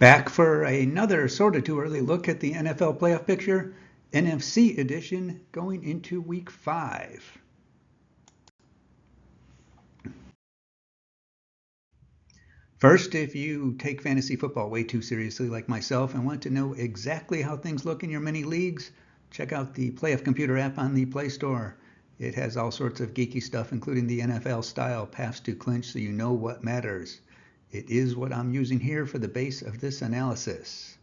Back for another sort of too early look at the NFL playoff picture, NFC edition, going into week 5. First, if you take fantasy football way too seriously like myself and want to know exactly how things look in your many leagues, check out the Playoff Computer app on the Play Store. It has all sorts of geeky stuff, including the NFL style paths to clinch, so you know what matters. It is what I'm using here for the base of this analysis.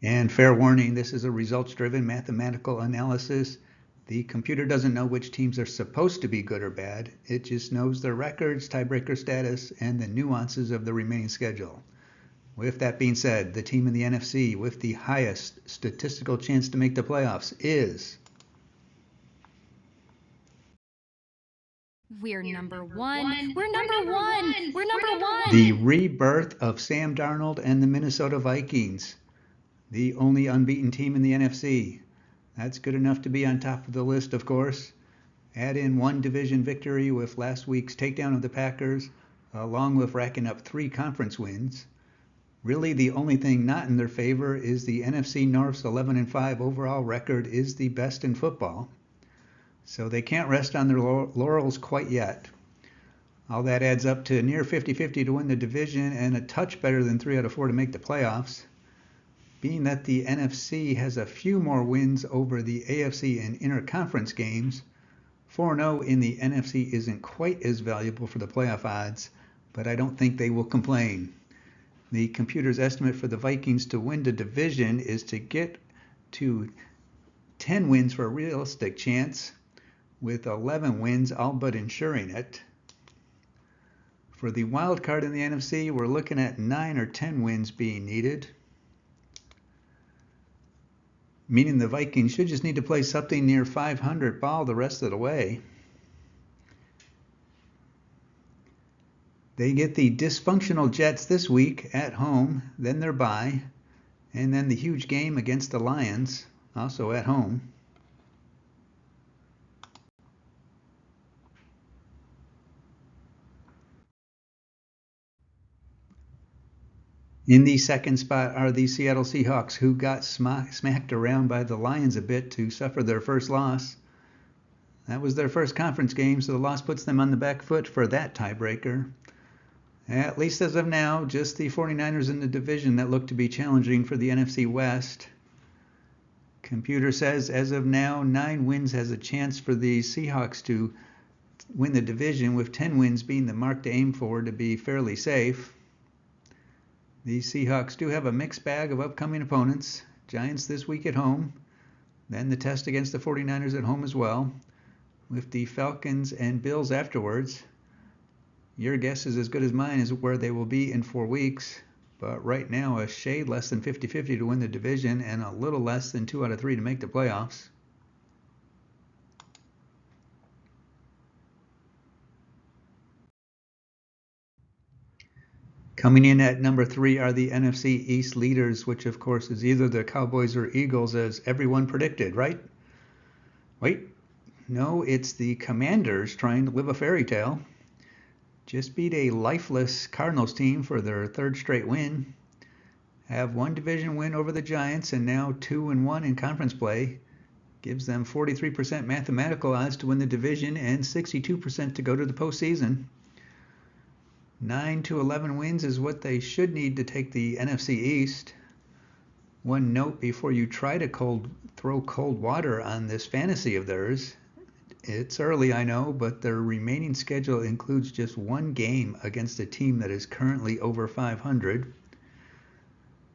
And fair warning, this is a results-driven mathematical analysis. The computer doesn't know which teams are supposed to be good or bad. It just knows their records, tiebreaker status, and the nuances of the remaining schedule. With that being said, the team in the NFC with the highest statistical chance to make the playoffs is... We're number one. We're number one. We're number one. The rebirth of Sam Darnold and the Minnesota Vikings. The only unbeaten team in the NFC. That's good enough to be on top of the list, of course. Add in one division victory with last week's takedown of the Packers, along with racking up 3 conference wins. Really, the only thing not in their favor is the NFC North's 11-5 overall record is the best in football. So they can't rest on their laurels quite yet. All that adds up to near 50-50 to win the division and a touch better than 3 out of 4 to make the playoffs. Being that the NFC has a few more wins over the AFC in interconference games, 4-0 in the NFC isn't quite as valuable for the playoff odds, but I don't think they will complain. The computer's estimate for the Vikings to win the division is to get to 10 wins for a realistic chance, with 11 wins all but ensuring it. For the wild card in the NFC, we're looking at 9 or 10 wins being needed, meaning the Vikings should just need to play something near 500 ball the rest of the way. They get the dysfunctional Jets this week at home, then their bye, and then the huge game against the Lions, also at home. In the second spot are the Seattle Seahawks, who got smacked around by the Lions a bit to suffer their first loss. That was their first conference game, so the loss puts them on the back foot for that tiebreaker. At least as of now, just the 49ers in the division that look to be challenging for the NFC West. Computer says as of now, 9 wins has a chance for the Seahawks to win the division, with 10 wins being the mark to aim for to be fairly safe. The Seahawks do have a mixed bag of upcoming opponents. Giants this week at home, then the test against the 49ers at home as well, with the Falcons and Bills afterwards. Your guess is as good as mine as where they will be in 4 weeks, but right now a shade less than 50-50 to win the division and a little less than 2 out of 3 to make the playoffs. Coming in at number 3 are the NFC East leaders, which of course is either the Cowboys or Eagles, as everyone predicted, right? Wait, no, it's the Commanders trying to live a fairy tale. Just beat a lifeless Cardinals team for their 3rd straight win. Have 1 division win over the Giants and now 2-1 in conference play. Gives them 43% mathematical odds to win the division and 62% to go to the postseason. 9 to 11 wins is what they should need to take the NFC East. One note before you try to throw cold water on this fantasy of theirs. It's early, I know, but their remaining schedule includes just 1 game against a team that is currently over 500.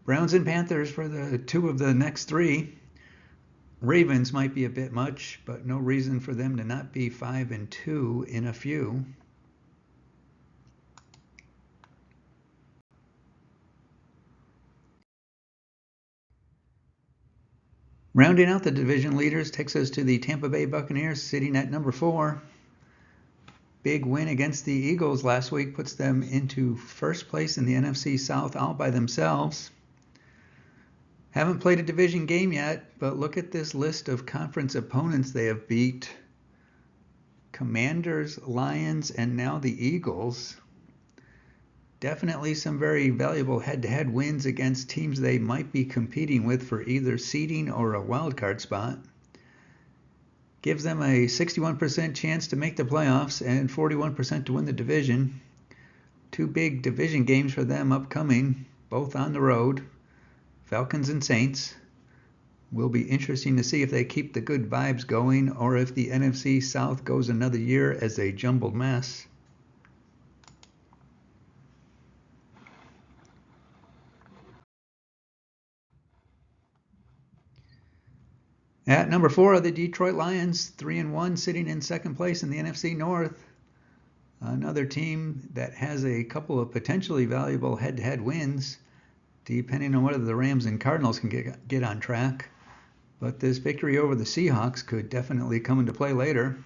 Browns and Panthers for the 2 of the next 3. Ravens might be a bit much, but no reason for them to not be 5-2 in a few. Rounding out the division leaders takes us to the Tampa Bay Buccaneers, sitting at number 4. Big win against the Eagles last week puts them into first place in the NFC South all by themselves. Haven't played a division game yet, but look at this list of conference opponents they have beat. Commanders, Lions, and now the Eagles. Definitely some very valuable head-to-head wins against teams they might be competing with for either seeding or a wild card spot. Gives them a 61% chance to make the playoffs and 41% to win the division. Two big division games for them upcoming, both on the road. Falcons and Saints. Will be interesting to see if they keep the good vibes going or if the NFC South goes another year as a jumbled mess. At number 4 are the Detroit Lions, 3-1, sitting in second place in the NFC North. Another team that has a couple of potentially valuable head-to-head wins, depending on whether the Rams and Cardinals can get on track. But this victory over the Seahawks could definitely come into play later.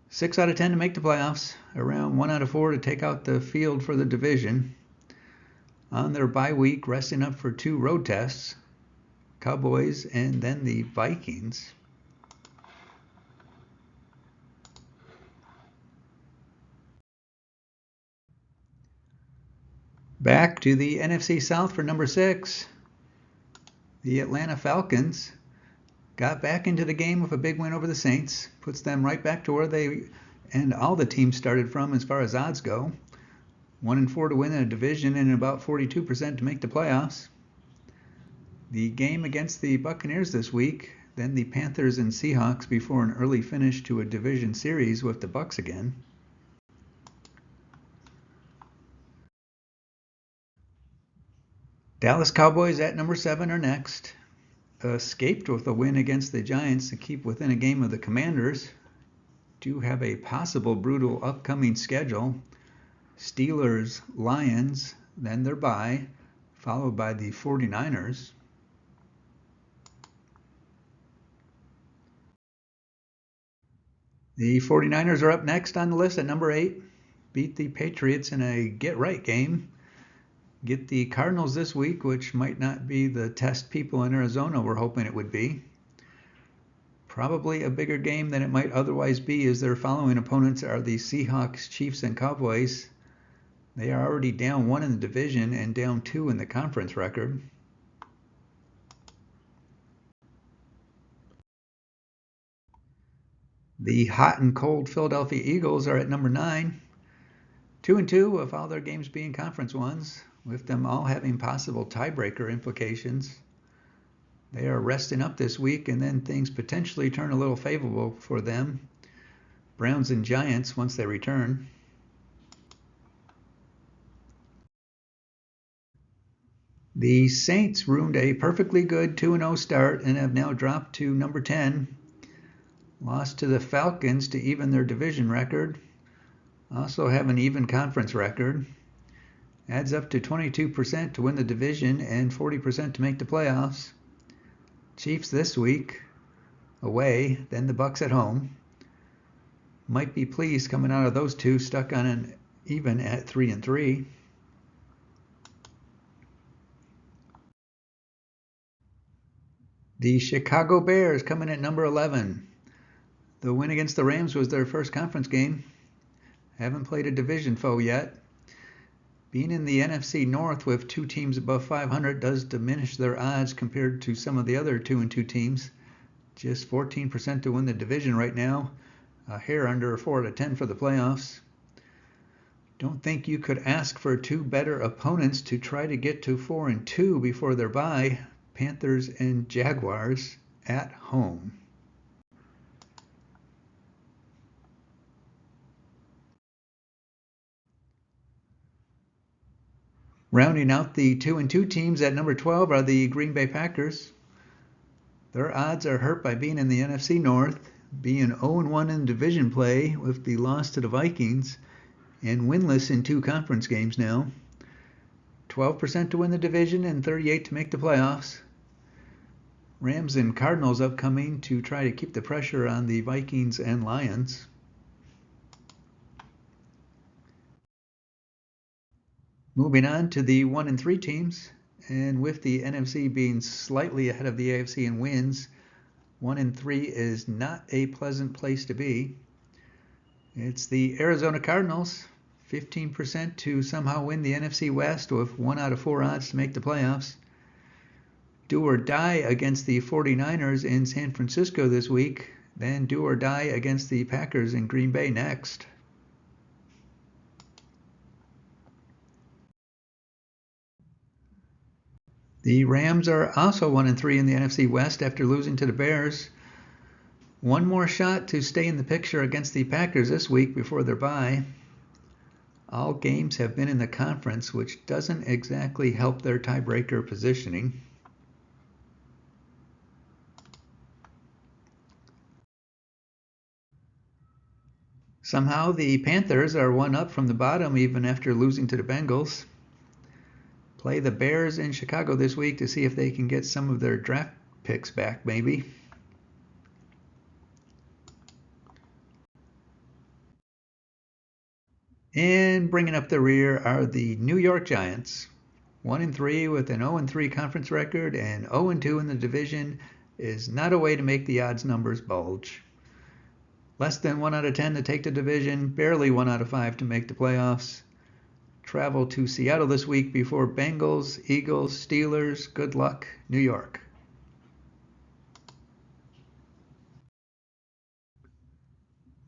6 out of 10 to make the playoffs, around 1 out of 4 to take out the field for the division. On their bye week, resting up for 2 road tests, Cowboys and then the Vikings. Back to the NFC South for number 6. The Atlanta Falcons got back into the game with a big win over the Saints. Puts them right back to where they and all the teams started from as far as odds go. 1-4 to win a division and about 42% to make the playoffs. The game against the Buccaneers this week, then the Panthers and Seahawks before an early finish to a division series with the Bucs again. Dallas Cowboys at number 7 are next. Escaped with a win against the Giants to keep within a game of the Commanders. Do have a possible brutal upcoming schedule. Steelers, Lions, then their bye, followed by the 49ers. The 49ers are up next on the list at number 8. Beat the Patriots in a get-right game. Get the Cardinals this week, which might not be the test people in Arizona were hoping it would be. Probably a bigger game than it might otherwise be, as their following opponents are the Seahawks, Chiefs, and Cowboys. They are already down 1 in the division and down 2 in the conference record. The hot and cold Philadelphia Eagles are at number 9. 2-2 with all their games being conference ones, with them all having possible tiebreaker implications. They are resting up this week, and then things potentially turn a little favorable for them. Browns and Giants once they return. The Saints ruined a perfectly good 2-0 start and have now dropped to number 10. Lost to the Falcons to even their division record. Also have an even conference record. Adds up to 22% to win the division and 40% to make the playoffs. Chiefs this week, away, then the Bucs at home. Might be pleased coming out of those two, stuck on an even at 3-3. The Chicago Bears coming at number 11. The win against the Rams was their first conference game. Haven't played a division foe yet. Being in the NFC North with 2 teams above 500 does diminish their odds compared to some of the other 2-2 teams. Just 14% to win the division right now. A hair under 4 out of 10 for the playoffs. Don't think you could ask for 2 better opponents to try to get to 4-2 before their bye. Panthers and Jaguars at home. Rounding out the 2-2 teams at number 12 are the Green Bay Packers. Their odds are hurt by being in the NFC North, being 0-1 in division play with the loss to the Vikings, and winless in 2 conference games now. 12% to win the division and 38% to make the playoffs. Rams and Cardinals upcoming to try to keep the pressure on the Vikings and Lions. Moving on to the 1-3 teams, and with the NFC being slightly ahead of the AFC in wins, 1-3 is not a pleasant place to be. It's the Arizona Cardinals, 15% to somehow win the NFC West with 1 out of 4 odds to make the playoffs. Do or die against the 49ers in San Francisco this week, then do or die against the Packers in Green Bay next. The Rams are also 1-3 in the NFC West after losing to the Bears. One more shot to stay in the picture against the Packers this week before their bye. All games have been in the conference, which doesn't exactly help their tiebreaker positioning. Somehow the Panthers are 1 up from the bottom even after losing to the Bengals. Play the Bears in Chicago this week to see if they can get some of their draft picks back, maybe. And bringing up the rear are the New York Giants. 1-3 with an 0-3 conference record, and 0-2 in the division is not a way to make the odds numbers bulge. Less than 1 out of 10 to take the division, barely 1 out of 5 to make the playoffs. Travel to Seattle this week before Bengals, Eagles, Steelers. Good luck, New York.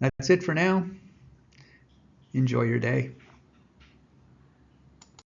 That's it for now. Enjoy your day.